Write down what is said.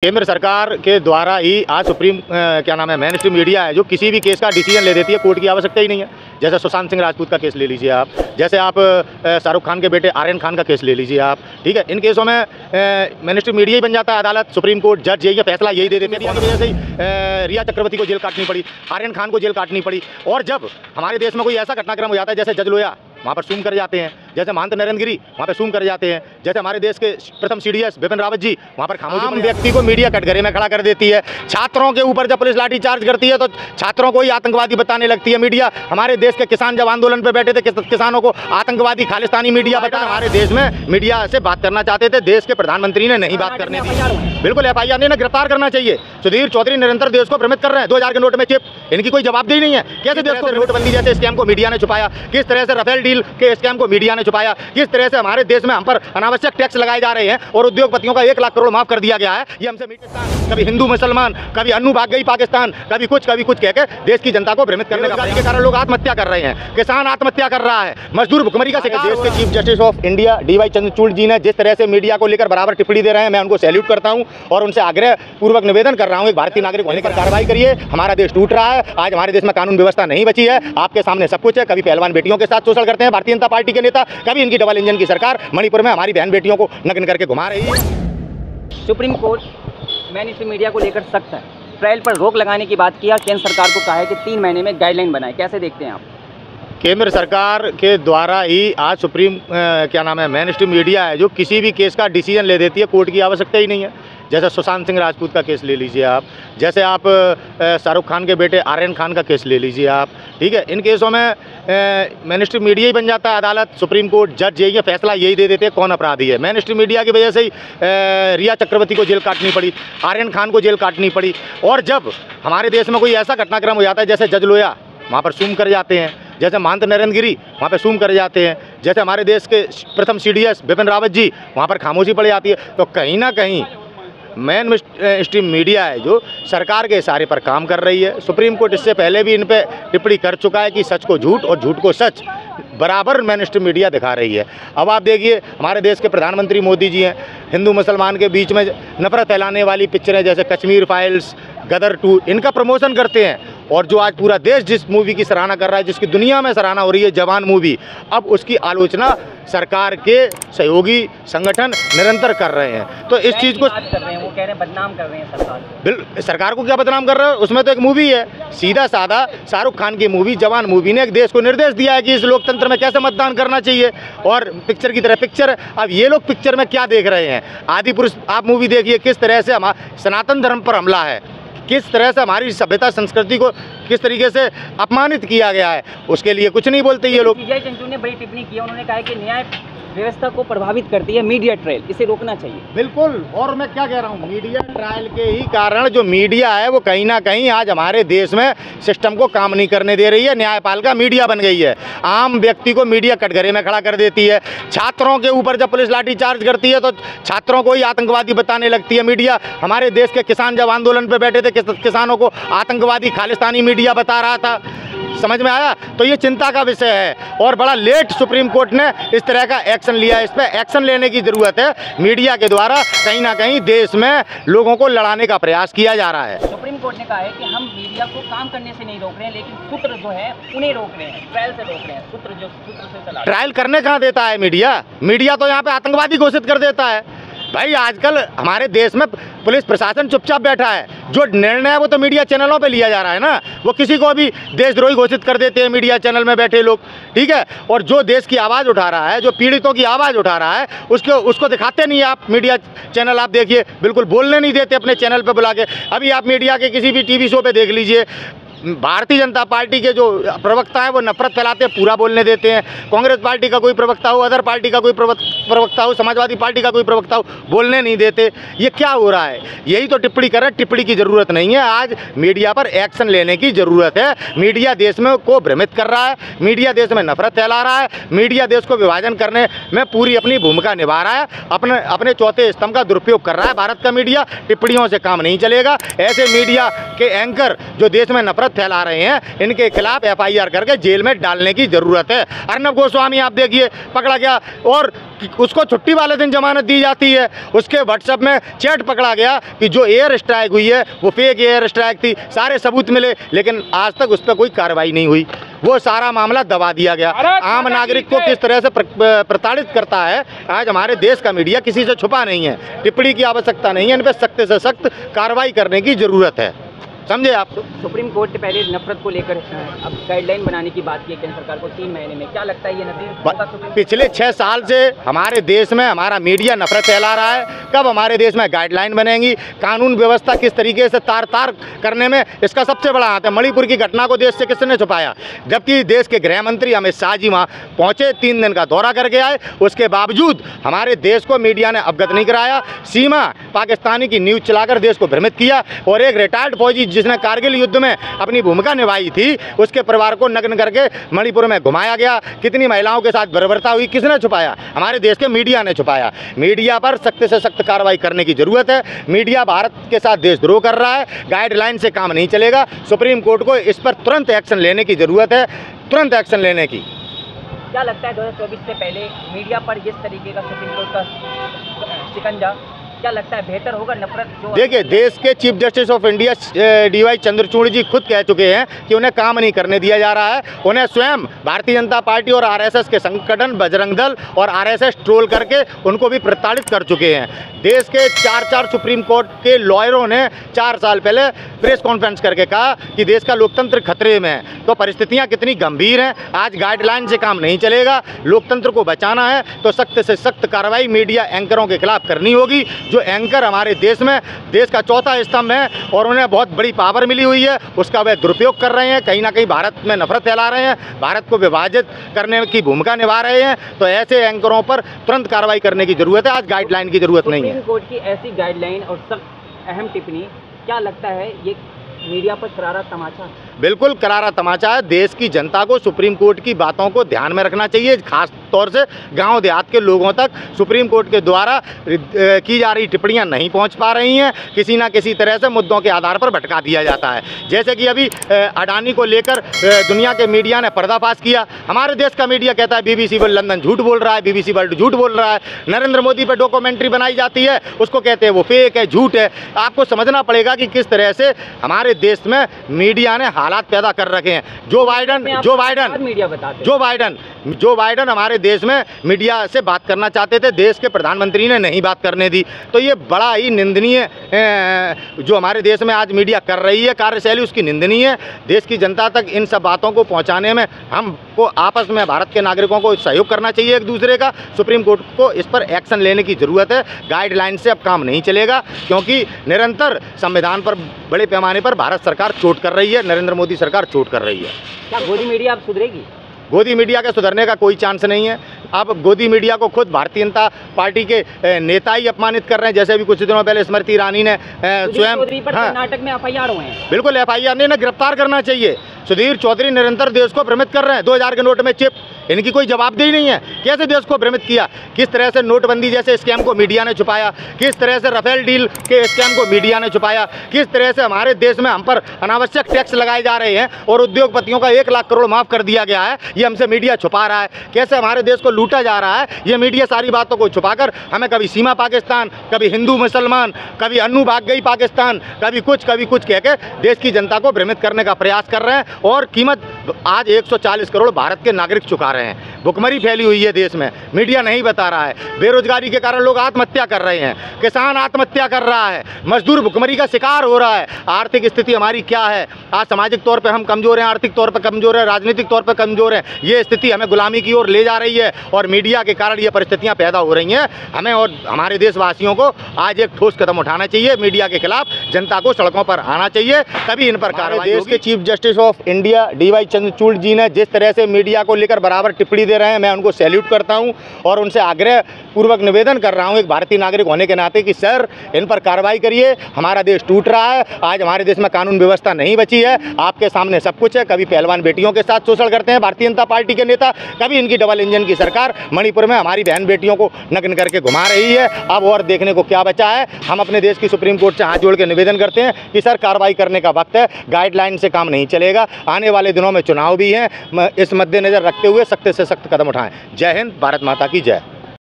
केंद्र सरकार के द्वारा ही आज सुप्रीम क्या नाम है मेन स्ट्रीम मीडिया है जो किसी भी केस का डिसीजन ले देती है। कोर्ट की आवश्यकता ही नहीं है। जैसे सुशांत सिंह राजपूत का केस ले लीजिए आप, जैसे आप शाहरुख खान के बेटे आर्यन खान का केस ले लीजिए आप, ठीक है। इन केसों में मेन स्ट्रीम मीडिया ही बन जाता है अदालत, सुप्रीम कोर्ट, जज यही फैसला यही दे देते हैं। की वजह से ही रिया चक्रवर्ती को जेल काटनी पड़ी, आर्यन खान को जेल काटनी पड़ी। और जब हमारे देश में कोई ऐसा घटनाक्रम हो जाता है जैसे जज लोया वहाँ पर सूम कर जाते हैं, जैसे महंत नरेंद्र गिरी वहाँ पर सूम कर जाते हैं, जैसे हमारे देश के प्रथम सीडीएस बिपिन रावत जी वहाँ पर खामोशी व्यक्ति को मीडिया कटघरे में खड़ा कर देती है। छात्रों के ऊपर जब पुलिस लाठी चार्ज करती है तो छात्रों को ही आतंकवादी बताने लगती है मीडिया। हमारे देश के किसान जब आंदोलन पर बैठे थे किसानों को आतंकवादी खालिस्तानी मीडिया बता। हमारे देश में मीडिया से बात करना चाहते थे, देश के प्रधानमंत्री ने नहीं बात करने दी। बिल्कुल FIR नहीं, गिरफ्तार करना चाहिए। सुधीर चौधरी निरंतर देश को भ्रमित कर रहे हैं। 2000 के नोट में चिप, इनकी कोई जवाबदेही नहीं है। कैसे देश को नोटबंदी जैसे स्कैम को मीडिया ने छुपाया, किस तरह से राफेल डील के स्कैम को मीडिया ने छुपाया, किस तरह से हमारे देश में हम पर अनावश्यक टैक्स लगाए जा रहे हैं और उद्योगपतियों का 1 लाख करोड़ माफ कर दिया गया है। ये हमसे कभी हिंदू मुसलमान, कभी अन्नू भाग गई पाकिस्तान, कभी कुछ कहकर देश की जनता को भ्रमित करने का के कारण लोग आत्महत्या कर रहे हैं, किसान आत्महत्या कर रहा है, मजदूर भुखमरी का शिकार। देश के chief justice of India DY Chandrachud ji ने जिस तरह से मीडिया को लेकर बराबर टिप्पणी दे रहे हैं, मैं उनको सैल्यूट करता हूं और उनसे आग्रह पूर्वक निवेदन कर रहा हूं, एक भारतीय नागरिक होने पर कार्रवाई करिए। हमारा देश टूट रहा है, आज हमारे देश में कानून व्यवस्था नहीं बची है। आपके सामने सब कुछ है। कभी पहलवान बेटियों के साथ शोषण करते हैं भारतीय जनता पार्टी के नेता, कभी इनकी डबल इंजन की सरकार मणिपुर में हमारी बहन बेटियों को नग्न करके घुमा रही है। Supreme court main stream media को लेकर सख्त है, ट्रायल पर रोक लगाने की बात किया। केंद्र सरकार को कहा है कि 3 महीने में गाइडलाइन बनाए, कैसे देखते हैं आप? केंद्र सरकार के द्वारा ही आज सुप्रीम क्या नाम है मेन स्ट्रीम मीडिया है जो किसी भी केस का डिसीजन ले देती है। कोर्ट की आवश्यकता ही नहीं है। जैसे सुशांत सिंह राजपूत का केस ले लीजिए आप, जैसे आप शाहरुख खान के बेटे आर्यन खान का केस ले लीजिए आप, ठीक है। इन केसों में मेन स्ट्रीम मीडिया ही बन जाता है अदालत, सुप्रीम कोर्ट, जज यही फैसला यही दे देते हैं कौन अपराधी है। मेन स्ट्रीम मीडिया की वजह से ही रिया चक्रवर्ती को जेल काटनी पड़ी, आर्यन खान को जेल काटनी पड़ी। और जब हमारे देश में कोई ऐसा घटनाक्रम हो जाता है जैसे जज लोया वहाँ पर सूम कर जाते हैं, जैसे महंत नरेंद्र गिरी वहाँ पे सूम कर जाते हैं, जैसे हमारे देश के प्रथम CDS बिपिन रावत जी वहाँ पर खामोशी पड़ जाती है, तो कहीं ना कहीं मेन स्ट्रीम मीडिया है जो सरकार के इशारे पर काम कर रही है। सुप्रीम कोर्ट इससे पहले भी इन पे टिप्पणी कर चुका है कि सच को झूठ और झूठ को सच बराबर मेन स्ट्रीम मीडिया दिखा रही है। अब आप देखिए हमारे देश के प्रधानमंत्री मोदी जी हैं, हिंदू मुसलमान के बीच में नफरत फैलाने वाली पिक्चरें जैसे कश्मीर फाइल्स, गदर 2 इनका प्रमोशन करते हैं। और जो आज पूरा देश जिस मूवी की सराहना कर रहा है, जिसकी दुनिया में सराहना हो रही है, जवान मूवी, अब उसकी आलोचना सरकार के सहयोगी संगठन निरंतर कर रहे हैं। तो इस चीज़ को कर रहे हैं, वो कह रहे हैं बदनाम कर रहे हैं सरकार। सरकार को क्या बदनाम कर रहे हैं? उसमें तो एक मूवी है, सीधा साधा शाहरुख खान की मूवी जवान मूवी ने एक देश को निर्देश दिया है कि इस लोकतंत्र में कैसे मतदान करना चाहिए और पिक्चर की तरह पिक्चर। अब ये लोग पिक्चर में क्या देख रहे हैं? आदि पुरुष आप मूवी देखिए, किस तरह से हमारा सनातन धर्म पर हमला है, किस तरह से हमारी सभ्यता संस्कृति को किस तरीके से अपमानित किया गया है, उसके लिए कुछ नहीं बोलते ये लोग। DY चंद्रचूड़ ने बड़ी टिप्पणी की, उन्होंने कहा कि न्याय व्यवस्था को प्रभावित करती है मीडिया ट्रायल, इसे रोकना चाहिए। बिल्कुल, और मैं क्या कह रहा हूँ, मीडिया ट्रायल के ही कारण जो मीडिया है वो कहीं ना कहीं आज हमारे देश में सिस्टम को काम नहीं करने दे रही है। न्यायपालिका मीडिया बन गई है, आम व्यक्ति को मीडिया कटघरे में खड़ा कर देती है। छात्रों के ऊपर जब पुलिस लाठी चार्ज करती है तो छात्रों को ही आतंकवादी बताने लगती है मीडिया। हमारे देश के किसान जब आंदोलन पर बैठे थे किसानों को आतंकवादी खालिस्तानी मीडिया बता रहा था। समझ में आया? तो ये चिंता का विषय है और बड़ा लेट सुप्रीम कोर्ट ने इस तरह का एक्शन लिया। इस पर एक्शन लेने की जरूरत है। मीडिया के द्वारा कहीं ना कहीं देश में लोगों को लड़ाने का प्रयास किया जा रहा है। सुप्रीम कोर्ट ने कहा है कि हम मीडिया को काम करने से नहीं रोक रहे हैं, लेकिन सूत्र जो है उन्हें रोक रहे हैं, ट्रायल से रोक रहे हैं। सूत्र से चला ट्रायल करने कहाँ देता है मीडिया? मीडिया तो यहाँ पे आतंकवादी घोषित कर देता है। भाई आजकल हमारे देश में पुलिस प्रशासन चुपचाप बैठा है, जो निर्णय है वो तो मीडिया चैनलों पे लिया जा रहा है ना। वो किसी को भी देशद्रोही घोषित कर देते हैं मीडिया चैनल में बैठे लोग, ठीक है। और जो देश की आवाज़ उठा रहा है, जो पीड़ितों की आवाज़ उठा रहा है, उसको दिखाते नहीं आप। मीडिया चैनल आप देखिए, बिल्कुल बोलने नहीं देते अपने चैनल पर बुला के। अभी आप मीडिया के किसी भी TV शो पर देख लीजिए, भारतीय जनता पार्टी के जो प्रवक्ता हैं वो नफरत फैलाते हैं, पूरा बोलने देते हैं। कांग्रेस पार्टी का कोई प्रवक्ता हो, अदर पार्टी का कोई प्रवक्ता हो, समाजवादी पार्टी का कोई प्रवक्ता हो, बोलने नहीं देते। ये क्या हो रहा है? यही तो टिप्पणी कर रहे हैं। टिप्पणी की ज़रूरत नहीं है। आज मीडिया पर एक्शन लेने की ज़रूरत है। मीडिया देश में को भ्रमित कर रहा है, मीडिया देश में नफरत फैला रहा है, मीडिया देश को विभाजन करने में पूरी अपनी भूमिका निभा रहा है, अपने चौथे स्तंभ का दुरुपयोग कर रहा है। भारत का मीडिया टिप्पणियों से काम नहीं चलेगा। ऐसे मीडिया के एंकर जो देश में नफरत फैला रहे हैं, इनके खिलाफ FIR करके जेल में डालने की जरूरत है। अर्नब गोस्वामी आप देखिए, पकड़ा गया और उसको छुट्टी वाले दिन जमानत दी जाती है। उसके व्हाट्सएप में चैट पकड़ा गया कि जो एयर स्ट्राइक हुई है वो फेक एयर स्ट्राइक थी, सारे सबूत मिले, लेकिन आज तक उस पर कोई कार्रवाई नहीं हुई। वो सारा मामला दबा दिया गया। आम नागरिक को किस तरह से प्रताड़ित करता है। आज हमारे देश का मीडिया किसी से छुपा नहीं है, टिप्पणी की आवश्यकता नहीं है, इन पर सख्त से सख्त कार्रवाई करने की जरूरत है, समझे आप। सुप्रीम कोर्ट ने पहले नफरत को लेकर अब गाइडलाइन बनाने की बात की केंद्र सरकार को 3 महीने में, क्या लगता है ये नतीजा? पिछले 6 साल से हमारे देश में हमारा मीडिया नफरत फैला रहा है। कब हमारे देश में गाइडलाइन बनेंगी, कानून व्यवस्था किस तरीके से तार तार करने में इसका सबसे बड़ा हाथ है। मणिपुर की घटना को देश से किसने छुपाया, जबकि देश के गृह मंत्री अमित शाह जी वहाँ पहुँचे, 3 दिन का दौरा करके आए, उसके बावजूद हमारे देश को मीडिया ने अवगत नहीं कराया। सीमा पाकिस्तानी की न्यूज़ चलाकर देश को भ्रमित किया, और एक रिटायर्ड फौजी जिसने कारगिल युद्ध में अपनी भूमिका निभाई थी, उसके परिवार को नग्न करके मणिपुर में घुमाया गया। कितनी महिलाओं के साथ बर्बरता हुई, किसने छुपाया? हमारे देश के मीडिया ने छुपाया। मीडिया पर सख्त से सख्त कार्रवाई करने की जरूरत है। मीडिया भारत के साथ देशद्रोह कर रहा है, गाइडलाइन से काम नहीं चलेगा। सुप्रीम कोर्ट को इस पर तुरंत एक्शन लेने की जरूरत है, तुरंत एक्शन लेने की। क्या लगता है 2024 से पहले मीडिया पर जिस तरीके का सुप्रीम कोर्ट का शिकंजा, क्या लगता है बेहतर होगा? नफरत जो देखिए, देश के chief justice of India DY Chandrachud ji खुद कह चुके हैं कि उन्हें काम नहीं करने दिया जा रहा है। उन्हें स्वयं भारतीय जनता पार्टी और RSS के संगठन बजरंग दल और RSS ट्रोल करके उनको भी प्रताड़ित कर चुके हैं। देश के 4 सुप्रीम कोर्ट के लॉयरों ने 4 साल पहले प्रेस कॉन्फ्रेंस करके कहा कि देश का लोकतंत्र खतरे में है। तो परिस्थितियां कितनी गंभीर हैं। आज गाइडलाइन से काम नहीं चलेगा। लोकतंत्र को बचाना है तो सख्त से सख्त कार्रवाई मीडिया एंकरों के खिलाफ करनी होगी। जो एंकर हमारे देश में देश का चौथा स्तंभ है और उन्हें बहुत बड़ी पावर मिली हुई है, उसका वे दुरुपयोग कर रहे हैं। कहीं ना कहीं भारत में नफरत फैला रहे हैं, भारत को विभाजित करने की भूमिका निभा रहे हैं। तो ऐसे एंकरों पर तुरंत कार्रवाई करने की जरूरत है। आज गाइडलाइन की जरूरत नहीं है। सुप्रीम कोर्ट की ऐसी गाइडलाइन और सख्त अहम टिप्पणी, क्या लगता है ये मीडिया पर करारा तमाचा? बिल्कुल करारा तमाचा है। देश की जनता को सुप्रीम कोर्ट की बातों को ध्यान में रखना चाहिए, खास तौर से गांव देहात के लोगों तक सुप्रीम कोर्ट के द्वारा की जा रही टिप्पणियां नहीं पहुंच पा रही हैं। किसी ना किसी तरह से मुद्दों के आधार पर भटका दिया जाता है। जैसे कि अभी अडानी को लेकर दुनिया के मीडिया ने पर्दाफाश किया। हमारे देश का मीडिया कहता है BBC वर्ल्ड लंदन झूठ बोल रहा है, BBC वर्ल्ड झूठ बोल रहा है। नरेंद्र मोदी पर डॉक्यूमेंट्री बनाई जाती है, उसको कहते हैं वो फेक है, झूठ है। आपको समझना पड़ेगा कि किस तरह से हमारे देश में मीडिया ने हालात पैदा कर रखे हैं। जो बाइडन हमारे देश में मीडिया से बात करना चाहते थे, देश के प्रधानमंत्री ने नहीं बात करने दी। तो ये बड़ा ही निंदनीय जो हमारे देश में आज मीडिया कर रही है कार्यशैली, उसकी निंदनीय है। देश की जनता तक इन सब बातों को पहुंचाने में हमको आपस में भारत के नागरिकों को सहयोग करना चाहिए एक दूसरे का। सुप्रीम कोर्ट को इस पर एक्शन लेने की ज़रूरत है। गाइडलाइन से अब काम नहीं चलेगा, क्योंकि निरंतर संविधान पर बड़े पैमाने पर भारत सरकार चोट कर रही है, नरेंद्र मोदी सरकार चोट कर रही है। क्या गोदी मीडिया अब सुधरेगी? गोदी मीडिया के सुधरने का कोई चांस नहीं है। अब गोदी मीडिया को खुद भारतीय जनता पार्टी के नेता ही अपमानित कर रहे हैं। जैसे अभी कुछ दिनों पहले स्मृति ईरानी ने स्वयं कर्नाटक में FIR हुए हैं। बिल्कुल FIR नहीं, गिरफ्तार करना चाहिए। सुधीर चौधरी निरंतर देश को भ्रमित कर रहे हैं। 2000 के नोट में चिप, इनकी कोई जवाबदेही नहीं है। कैसे देश को भ्रमित किया, किस तरह से नोटबंदी जैसे स्कैम को मीडिया ने छुपाया, किस तरह से राफेल डील के स्कैम को मीडिया ने छुपाया, किस तरह से हमारे देश में हम पर अनावश्यक टैक्स लगाए जा रहे हैं और उद्योगपतियों का 1 लाख करोड़ माफ़ कर दिया गया है, ये हमसे मीडिया छुपा रहा है। कैसे हमारे देश को लूटा जा रहा है, ये मीडिया सारी बातों को छुपाकर हमें कभी सीमा पाकिस्तान, कभी हिंदू मुसलमान, कभी अन्नू भाग गई पाकिस्तान, कभी कुछ कह के देश की जनता को भ्रमित करने का प्रयास कर रहे हैं। और कीमत आज 140 करोड़ भारत के नागरिक चुका रहे हैं। भुखमरी फैली हुई है देश में, मीडिया नहीं बता रहा है। बेरोजगारी के कारण लोग आत्महत्या कर रहे हैं, किसान आत्महत्या कर रहा है, मजदूर भुखमरी का शिकार हो रहा है। आर्थिक स्थिति हमारी क्या है? आज सामाजिक तौर पर हम कमजोर हैं, आर्थिक तौर पर कमजोर हैं, राजनीतिक तौर पर कमजोर हैं। ये स्थिति हमें गुलामी की ओर ले जा रही है और मीडिया के कारण ये परिस्थितियां पैदा हो रही हैं। हमें और हमारे देशवासियों को आज एक ठोस कदम उठाना चाहिए। मीडिया के खिलाफ जनता को सड़कों पर आना चाहिए, तभी इन पर कार्रवाई होगी। देश के chief justice of India DY Chandrachud ji ने जिस तरह से मीडिया को लेकर बराबर टिप्पणी दे रहे हैं, मैं उनको सैल्यूट करता हूं और उनसे आग्रह पूर्वक निवेदन कर रहा हूं एक भारतीय नागरिक होने के नाते कि सर, इन पर कार्रवाई करिए। हमारा देश टूट रहा है। आज हमारे देश में कानून व्यवस्था नहीं बची है। आपके सामने सब कुछ है। कभी पहलवान बेटियों के साथ शोषण करते हैं भारतीय जनता पार्टी के नेता, कभी इनकी डबल इंजन की सरकार मणिपुर में हमारी बहन बेटियों को नग्न करके घुमा रही है। अब और देखने को क्या बचा है? हम अपने देश की सुप्रीम कोर्ट से हाथ जोड़ के निवेदन करते हैं कि सर, कार्रवाई करने का वक्त है। गाइडलाइन से काम नहीं चलेगा। आने वाले दिनों में चुनाव भी हैं, इस मद्देनजर रखते हुए सख्त से सख्त कदम उठाएं। जय हिंद, भारत माता की जय।